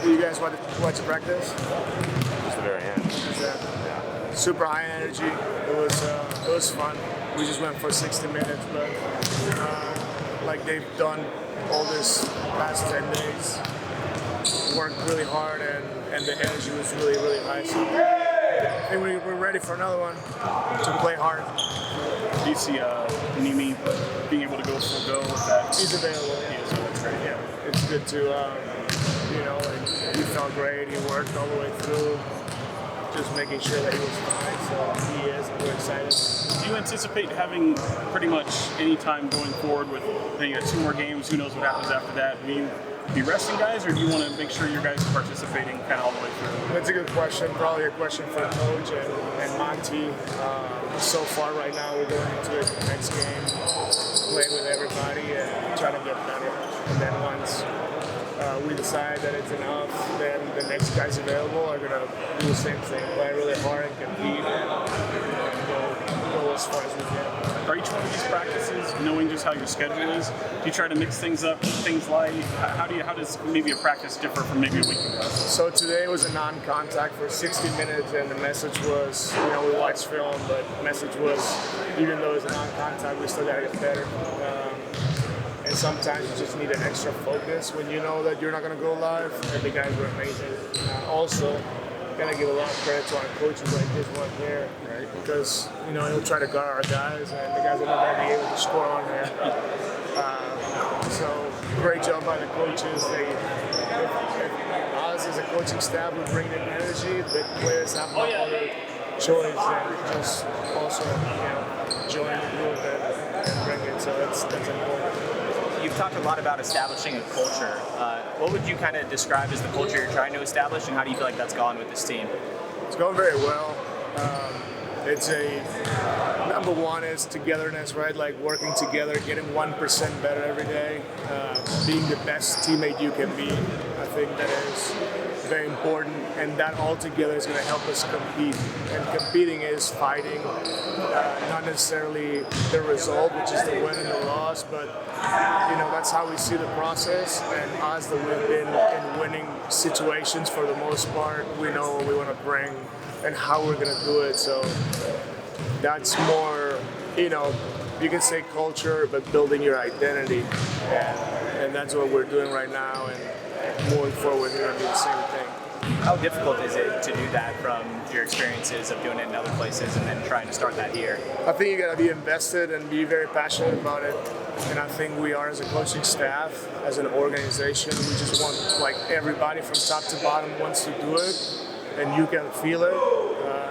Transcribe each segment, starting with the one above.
Did you guys watch the practice? Just the very end. Yeah. Super high energy. It was fun. We just went for 60 minutes, but like they've done all this past 10 days, worked really hard, and the energy was really, really high. So I think we're ready for another one to play hard. Do you see Nimi being able to go full go with that? He's available. Yeah. So that's great. Yeah, it's good to, he felt great. He worked all the way through, just making sure that he was fine. So he is, and we're excited. Do you anticipate having pretty much any time going forward with, you got 2 more games, who knows what happens after that? Will you be resting guys, or do you want to make sure your guys are participating kind of all the way through? That's a good question. Probably a question for the coach and Monty. So far right now, we're going into the next game, playing with everybody and trying to get better. And then once we decide that it's enough, then the next guys available are going to do the same thing, play really hard and compete and go as far as we can. Are each one of these practices, knowing just how your schedule is, do you try to mix things up, keep things light? How does maybe a practice differ from maybe a week ago? So today was a non-contact for 60 minutes, and the message was, we watched film, but the message was, even though it's a non-contact, we still got to get better. And sometimes you just need an extra focus when you know that you're not going to go live, and the guys were amazing. Also, gotta give a lot of credit to our coaches like this one here, right? Because he'll try to guard our guys, and the guys are not gonna be able to score on here. So great job by the coaches. If us as a coaching staff would bring the energy, the players have no other choice than just also join the group and bring it. So that's important. You've talked a lot about establishing a culture. What would you kind of describe as the culture you're trying to establish, and how do you feel like that's gone with this team? It's going very well. It's number one is togetherness, right? Like working together, getting 1% better every day, being the best teammate you can be. I think that is very important, and that all together is going to help us compete. And competing is fighting, not necessarily the result, which is the win and the loss, but that's how we see the process. And us that we've been in winning situations for the most part, we know what we want to bring and how we're going to do it. So that's more, you can say culture, but building your identity. And that's what we're doing right now. And moving forward, we're going to do the same thing. How difficult is it to do that from your experiences of doing it in other places and then trying to start that here? I think you got to be invested and be very passionate about it. And I think we are, as a coaching staff, as an organization, we just want, like, everybody from top to bottom wants to do it, and you can feel it.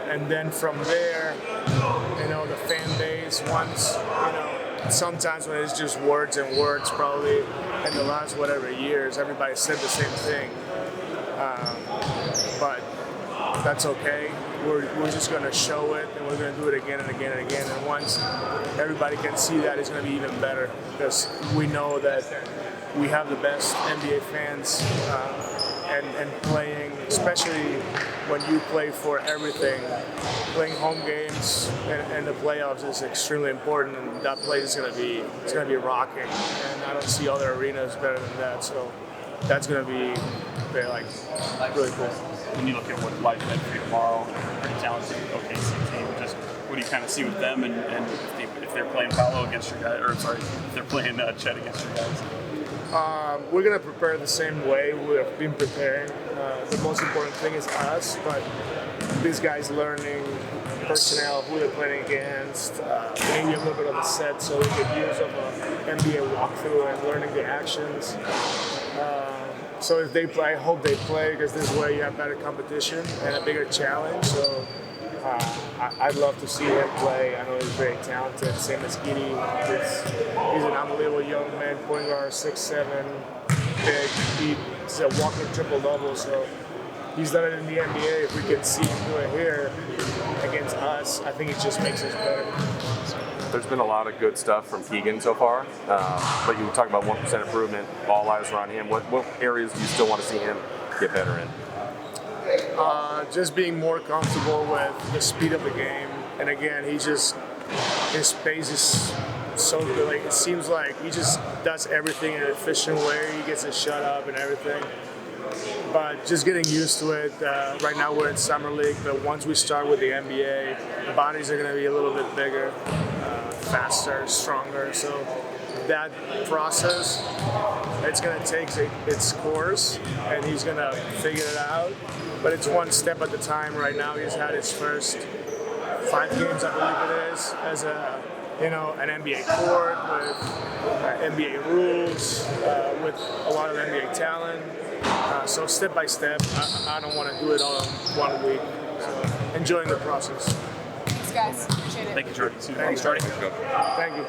And then from there, the fan base wants, sometimes when it's just words and words, probably in the last whatever years, everybody said the same thing. But that's okay. We're just going to show it, and we're going to do it again and again and again. And once everybody can see that, it's going to be even better, because we know that we have the best NBA fans, and playing, especially when you play for everything, playing home games and the playoffs is extremely important, and that place is going to be rocking. And I don't see other arenas better than that. So that's going to be really cool. When you look at what lies ahead for you tomorrow, pretty talented OKC team. Just what do you kind of see with them, and if they're playing Paolo against your guys, if they're playing Chet against your guys? We're going to prepare the same way we've been preparing. The most important thing is us, but these guys learning personnel, who they're playing against, maybe a little bit of a set so we get years of an NBA walkthrough and learning the actions. So if they play, I hope they play, because this way you have better competition and a bigger challenge. So I'd love to see him play. I know he's very talented, same as Giddy. He's an unbelievable young man, point guard, 6'7", big. He's a walking triple-double, so he's done it in the NBA. If we can see him do it here against us, I think it just makes us better. There's been a lot of good stuff from Keegan so far, but you talk about 1% improvement, all eyes are on him. What areas do you still want to see him get better in? Just being more comfortable with the speed of the game. And again, his pace is so good. Like, it seems like he just does everything in an efficient way. He gets a shut up and everything. but just getting used to it. Right now we're in Summer League, but once we start with the NBA, the bodies are going to be a little bit bigger, faster, stronger. So that process, it's going to take its course, and he's going to figure it out. But it's one step at a time. Right now, he's had his first 5 games, I believe it is, as an NBA court with NBA rules, with a lot of NBA talent. So step by step, I don't want to do it all in 1 week. So enjoying the process. Thanks, guys. Appreciate it. Thank you, Jordi. Thanks, Jordi. Thank you.